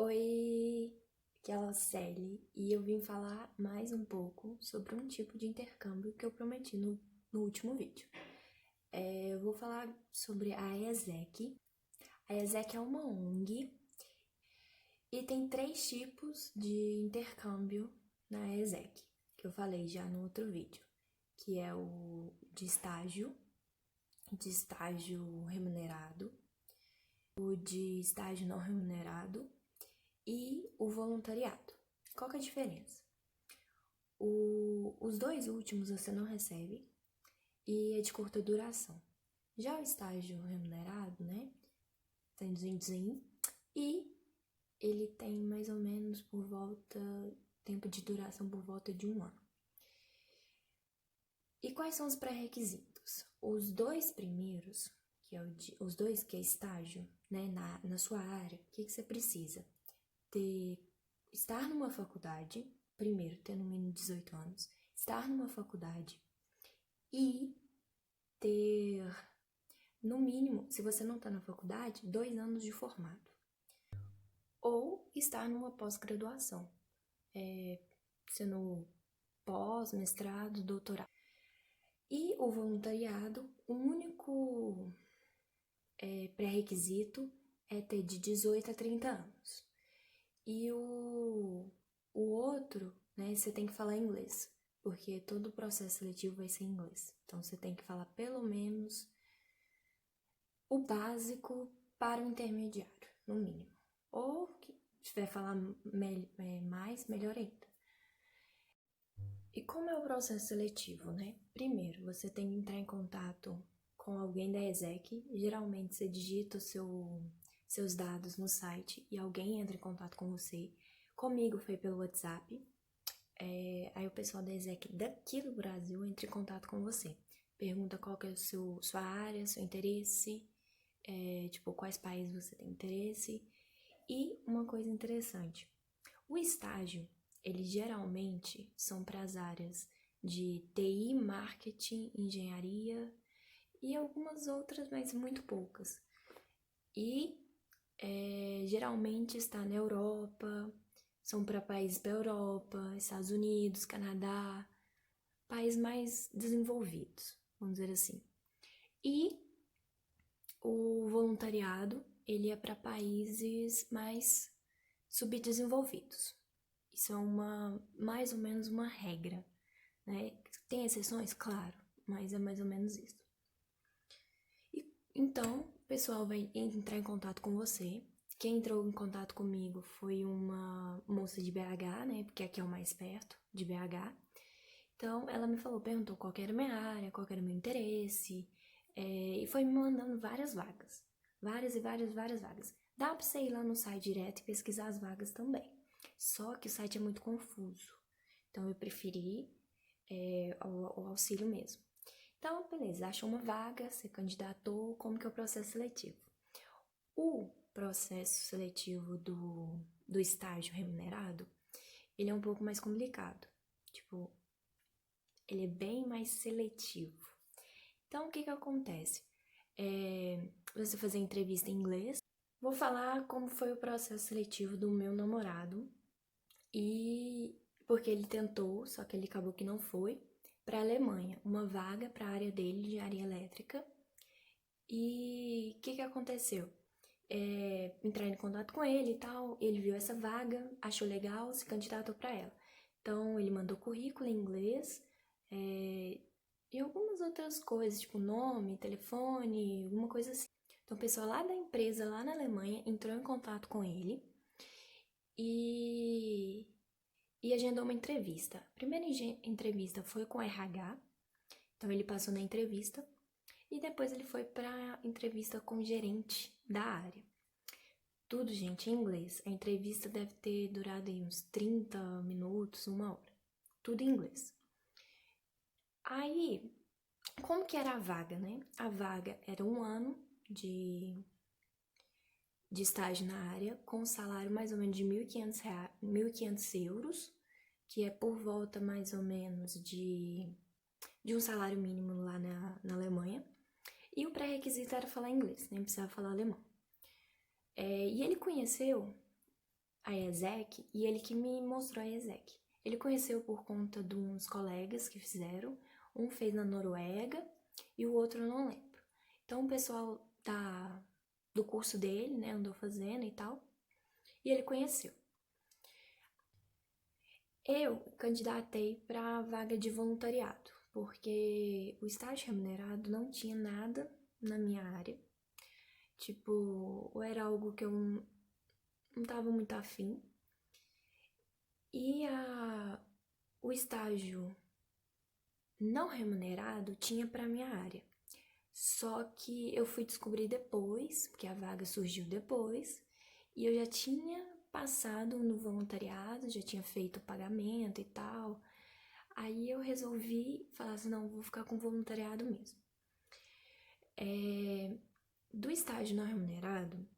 Oi, aqui é a Celi e eu vim falar mais um pouco sobre um tipo de intercâmbio que eu prometi no último vídeo. Eu vou falar sobre a ESEC. A ESEC é uma ONG e tem 3 tipos de intercâmbio na ESEC, que eu falei já no outro vídeo, que é o de estágio remunerado, o de estágio não remunerado e o voluntariado. Qual que é a diferença? Os dois últimos você não recebe e é de curta duração. Já o estágio remunerado, né, tem 200 e ele tem mais ou menos tempo de duração por volta de 1 ano. E quais são os pré-requisitos? Os dois primeiros, os dois que é estágio, né, na sua área, o que você precisa? Estar numa faculdade, primeiro, ter no mínimo 18 anos, estar numa faculdade e ter, no mínimo, se você não está na faculdade, 2 anos de formado. Ou estar numa pós-graduação, sendo pós, mestrado, doutorado. E o voluntariado, o único pré-requisito é ter de 18 a 30 anos. E o outro, né, você tem que falar inglês, porque todo o processo seletivo vai ser em inglês. Então, você tem que falar pelo menos o básico para o intermediário, no mínimo. Ou, se tiver falar mais, melhor ainda. E como é o processo seletivo, né? Primeiro, você tem que entrar em contato com alguém da ESEC. Geralmente, você digita seus dados no site e alguém entra em contato com você. Comigo foi pelo WhatsApp. Aí o pessoal da ESEC daqui do Brasil entra em contato com você. Pergunta qual que é sua área, seu interesse, tipo, quais países você tem interesse. E uma coisa interessante, o estágio, eles geralmente são para as áreas de TI, marketing, engenharia e algumas outras, mas muito poucas. E geralmente está na Europa, são para países da Europa, Estados Unidos, Canadá, países mais desenvolvidos, vamos dizer assim. E o voluntariado, ele é para países mais subdesenvolvidos. Isso é mais ou menos uma regra, né? Tem exceções? Claro, mas é mais ou menos isso. Então, o pessoal vai entrar em contato com você. Quem entrou em contato comigo foi uma moça de BH, né? Porque aqui é o mais perto de BH. Então, ela me perguntou qual era a minha área, qual era o meu interesse, e foi me mandando várias vagas. Várias e várias vagas. Dá pra você ir lá no site direto e pesquisar as vagas também. Só que o site é muito confuso. Então, eu preferi o auxílio mesmo. Então, beleza, achou uma vaga, você candidatou, como que é o processo seletivo? O processo seletivo do estágio remunerado, ele é um pouco mais complicado. Tipo, ele é bem mais seletivo. Então, o que acontece? Você fazer entrevista em inglês. Vou falar como foi o processo seletivo do meu namorado. E porque ele tentou, só que ele acabou que não foi, para a Alemanha, uma vaga para a área dele de engenharia elétrica. E o que aconteceu? Entrar em contato com ele e tal, ele viu essa vaga, achou legal, se candidatou para ela. Então, ele mandou currículo em inglês e algumas outras coisas, tipo nome, telefone, alguma coisa assim. Então, o pessoal lá da empresa, lá na Alemanha, entrou em contato com ele e agendou uma entrevista. A primeira entrevista foi com o RH, então ele passou na entrevista, e depois ele foi para entrevista com o gerente da área. Tudo, gente, em inglês. A entrevista deve ter durado aí uns 30 minutos, 1 hora. Tudo em inglês. Aí, como que era a vaga, né? A vaga era 1 ano de estágio na área, com um salário mais ou menos de 1.500 euros, que é por volta mais ou menos de um salário mínimo lá na Alemanha. E o pré-requisito era falar inglês, nem precisava falar alemão. E ele conheceu a ESEC e ele que me mostrou a ESEC. Ele conheceu por conta de uns colegas que fizeram, um fez na Noruega e o outro eu não lembro. Então o pessoal do curso dele, né, andou fazendo e tal, e ele conheceu. Eu candidatei para a vaga de voluntariado, porque o estágio remunerado não tinha nada na minha área. Tipo, ou era algo que eu não tava muito afim. E o estágio não remunerado tinha para minha área. Só que eu fui descobrir depois, porque a vaga surgiu depois, e eu já tinha passado no voluntariado, já tinha feito o pagamento e tal. Aí eu resolvi falar assim, não, vou ficar com voluntariado mesmo. Do estágio não remunerado, o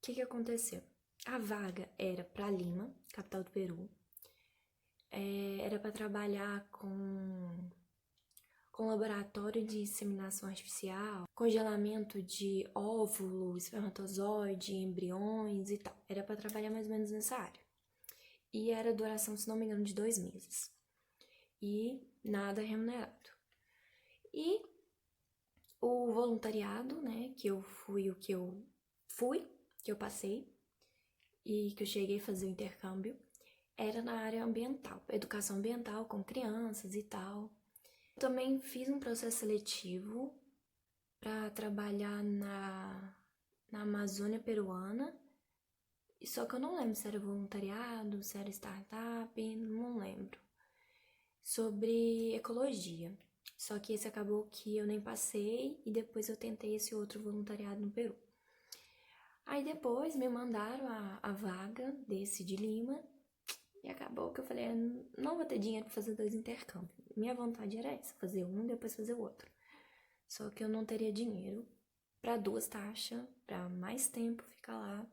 que aconteceu? A vaga era para Lima, capital do Peru. Era para trabalhar com laboratório de inseminação artificial, congelamento de óvulo, espermatozoide, embriões e tal. Era para trabalhar mais ou menos nessa área. E era duração, se não me engano, de 2 meses. E nada remunerado. E o voluntariado, né, que eu passei e que eu cheguei a fazer o intercâmbio, era na área ambiental, educação ambiental com crianças e tal. Eu também fiz um processo seletivo para trabalhar na Amazônia peruana, só que eu não lembro se era voluntariado, se era startup, não lembro. Sobre ecologia, só que esse acabou que eu nem passei e depois eu tentei esse outro voluntariado no Peru. Aí depois me mandaram a vaga desse de Lima e acabou que eu falei, não vou ter dinheiro para fazer 2 intercâmbios. Minha vontade era essa, fazer um e depois fazer o outro. Só que eu não teria dinheiro para 2 taxas, para mais tempo ficar lá.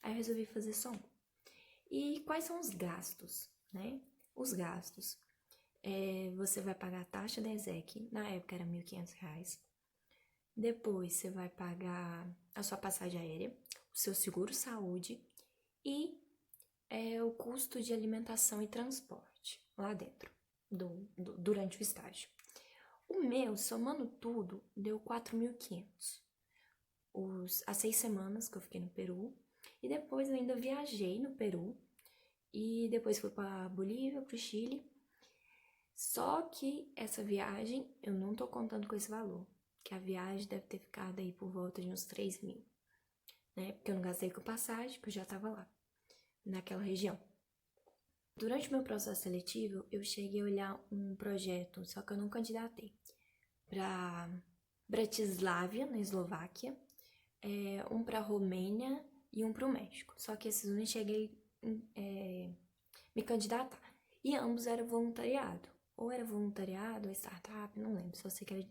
Aí eu resolvi fazer só um. E quais são os gastos, né? Os gastos. Você vai pagar a taxa da ESEC, na época era R$1.500. Depois você vai pagar a sua passagem aérea, o seu seguro-saúde e o custo de alimentação e transporte lá dentro, durante o estágio. O meu, somando tudo, deu 4.500. As 6 semanas que eu fiquei no Peru. E depois eu ainda viajei no Peru. E depois fui para Bolívia, para o Chile. Só que essa viagem, eu não tô contando com esse valor. Que a viagem deve ter ficado aí por volta de uns 3.000. Né? Porque eu não gastei com passagem, porque eu já tava lá, naquela região. Durante o meu processo seletivo, eu cheguei a olhar um projeto, só que eu não candidatei, para Bratislava, na Eslováquia, um para Romênia e um para o México. Só que esses eu nem cheguei a me candidatar. E ambos eram voluntariado. Ou era voluntariado ou startup, não lembro. Só sei que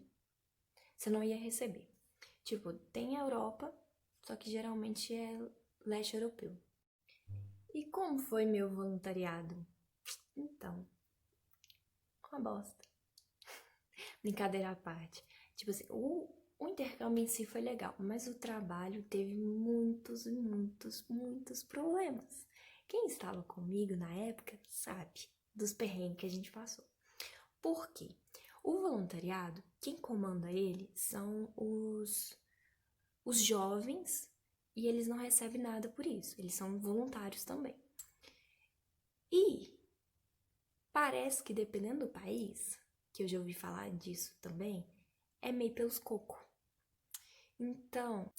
você não ia receber. Tipo, tem a Europa, só que geralmente é leste europeu. E como foi meu voluntariado? Então, uma bosta. Brincadeira à parte. Tipo assim, o intercâmbio em si foi legal, mas o trabalho teve muitos, muitos, muitos problemas. Quem estava comigo na época sabe dos perrengues que a gente passou. Por quê? O voluntariado, quem comanda ele são os jovens e eles não recebem nada por isso. Eles são voluntários também. E parece que dependendo do país, que eu já ouvi falar disso também, é meio pelos cocos. Então,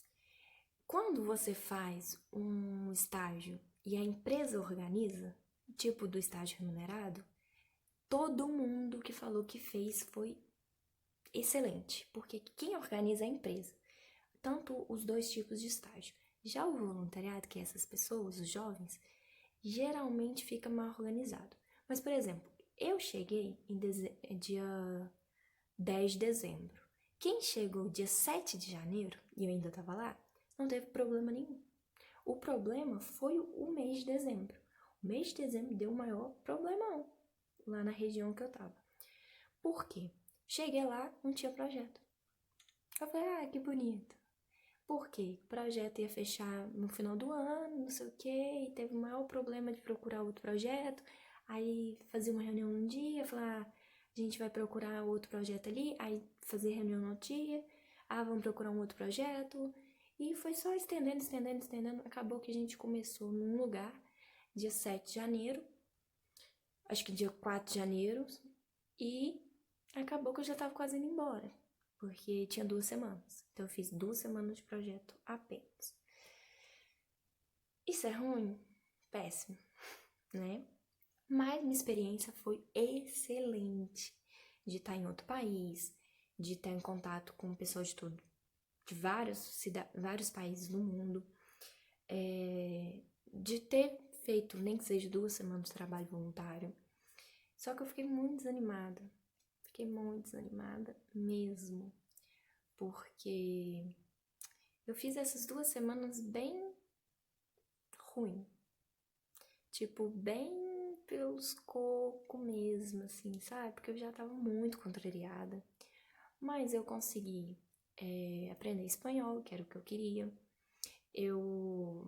quando você faz um estágio e a empresa organiza, tipo do estágio remunerado, todo mundo que falou que fez foi excelente, porque quem organiza é a empresa, tanto os 2 tipos de estágio. Já o voluntariado, que é essas pessoas, os jovens, geralmente fica mal organizado. Mas, por exemplo, eu cheguei em dia 10 de dezembro. Quem chegou dia 7 de janeiro, e eu ainda estava lá, não teve problema nenhum. O problema foi o mês de dezembro. O mês de dezembro deu o maior problemão lá na região que eu tava. Por quê? Cheguei lá, não tinha projeto. Eu falei, que bonito. Por quê? O projeto ia fechar no final do ano, não sei o quê, e teve o maior problema de procurar outro projeto. Aí fazia uma reunião num dia, falar, a gente vai procurar outro projeto ali, aí fazer reunião no outro dia, vamos procurar um outro projeto. E foi só estendendo, estendendo, estendendo. Acabou que a gente começou num lugar, dia 7 de janeiro, acho que dia 4 de janeiro, e acabou que eu já tava quase indo embora, porque tinha 2 semanas. Então eu fiz 2 semanas de projeto apenas. Isso é ruim? Péssimo, né? Mas minha experiência foi excelente de estar em outro país, de estar em contato com pessoas de vários países do mundo, de ter feito nem que seja 2 semanas de trabalho voluntário. Só que eu fiquei muito desanimada mesmo, porque eu fiz essas 2 semanas bem ruim, tipo, bem pelos cocos mesmo, assim, sabe? Porque eu já tava muito contrariada. Mas eu consegui aprender espanhol, que era o que eu queria. Eu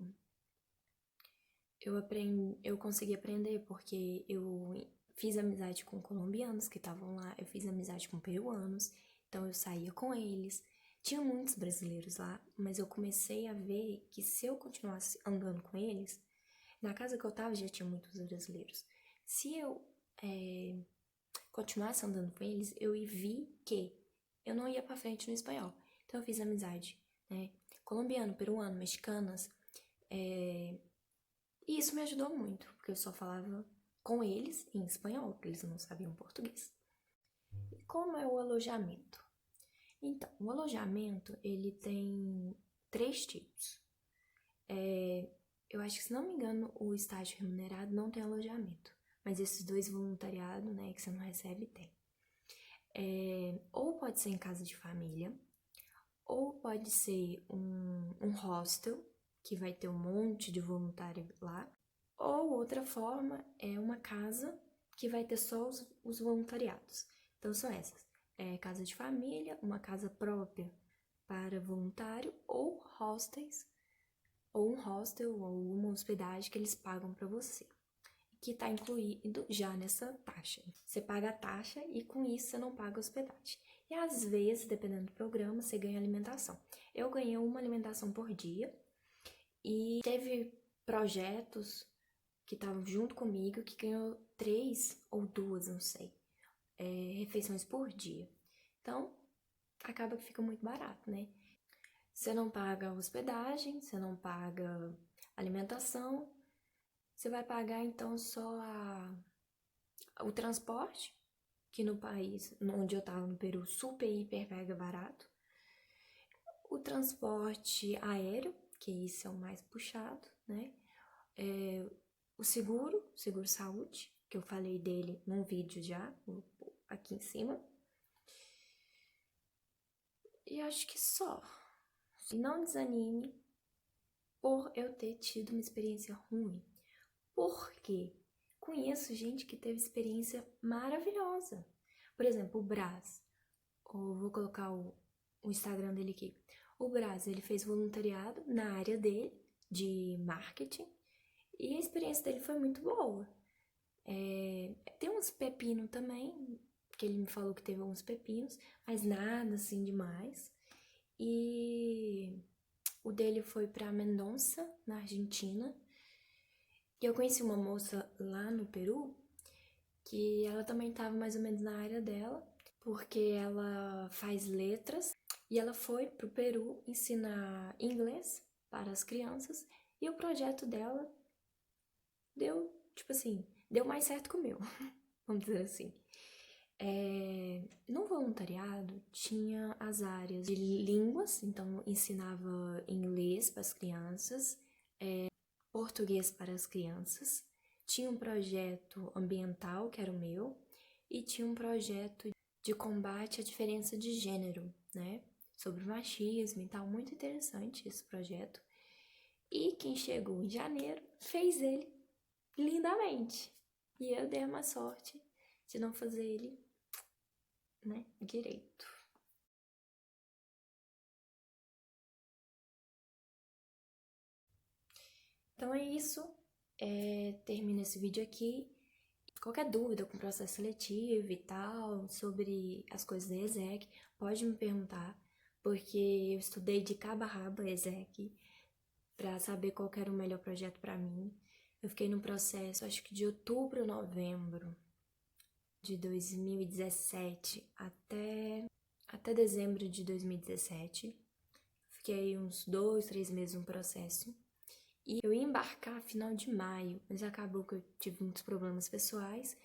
consegui aprender porque eu fiz amizade com colombianos que estavam lá, eu fiz amizade com peruanos, então eu saía com eles. Tinha muitos brasileiros lá, mas eu comecei a ver que se eu continuasse andando com eles, na casa que eu tava já tinha muitos brasileiros. Se eu continuasse andando com eles, eu vi que eu não ia pra frente no espanhol. Então eu fiz amizade, né? Colombiano, peruano, mexicanas. E isso me ajudou muito, porque eu só falava com eles em espanhol, porque eles não sabiam português. E como é o alojamento? Então, o alojamento, ele tem 3 tipos. Eu acho que, se não me engano, o estágio remunerado não tem alojamento. Mas esses 2 voluntariados, né, que você não recebe, tem. Ou pode ser em casa de família, ou pode ser um hostel, que vai ter um monte de voluntário lá. Ou outra forma é uma casa que vai ter só os voluntariados. Então são essas: casa de família, uma casa própria para voluntário, ou hostels, ou um hostel ou uma hospedagem que eles pagam para você, que está incluído já nessa taxa. Você paga a taxa e com isso você não paga hospedagem. E às vezes, dependendo do programa, você ganha alimentação. Eu ganhei uma alimentação por dia e teve projetos que estavam junto comigo que ganhou 3 ou 2, não sei, refeições por dia. Então, acaba que fica muito barato, né? Você não paga hospedagem, você não paga alimentação, você vai pagar então só o transporte, que no país onde eu tava, no Peru, super, hiper, mega barato. O transporte aéreo, que isso é o mais puxado, né? O seguro saúde, que eu falei dele num vídeo já, aqui em cima. E acho que só. E não desanime por eu ter tido uma experiência ruim. Porque conheço gente que teve experiência maravilhosa. Por exemplo, o Brás. Vou colocar o Instagram dele aqui. O Brás, ele fez voluntariado na área dele, de marketing. E a experiência dele foi muito boa. Tem uns pepinos também, que ele me falou que teve alguns pepinos, mas nada assim demais. E o dele foi pra Mendonça, na Argentina. E eu conheci uma moça lá no Peru, que ela também estava mais ou menos na área dela, porque ela faz letras. E ela foi pro Peru ensinar inglês para as crianças. E o projeto dela deu, tipo assim, deu mais certo que o meu, vamos dizer assim. No voluntariado tinha as áreas de línguas, então ensinava inglês para as crianças, português para as crianças, tinha um projeto ambiental, que era o meu, e tinha um projeto de combate à diferença de gênero, né? Sobre machismo e tal, muito interessante esse projeto. E quem chegou em janeiro fez ele lindamente. E eu dei uma sorte de não fazer ele, né, direito. Então é isso, termino esse vídeo aqui. Qualquer dúvida com o processo seletivo e tal, sobre as coisas da ESEC, pode me perguntar, porque eu estudei de cabo a rabo a ESEC para saber qual era o melhor projeto para mim. Eu fiquei no processo, acho que de outubro, novembro de 2017 até dezembro de 2017. Fiquei uns 2, 3 meses no processo. E eu ia embarcar final de maio, mas acabou que eu tive muitos problemas pessoais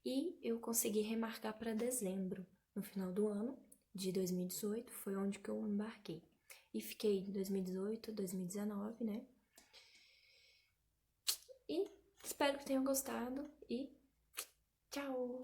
e eu consegui remarcar para dezembro, no final do ano de 2018, foi onde que eu embarquei. E fiquei em 2018, 2019, né? E espero que tenham gostado e tchau!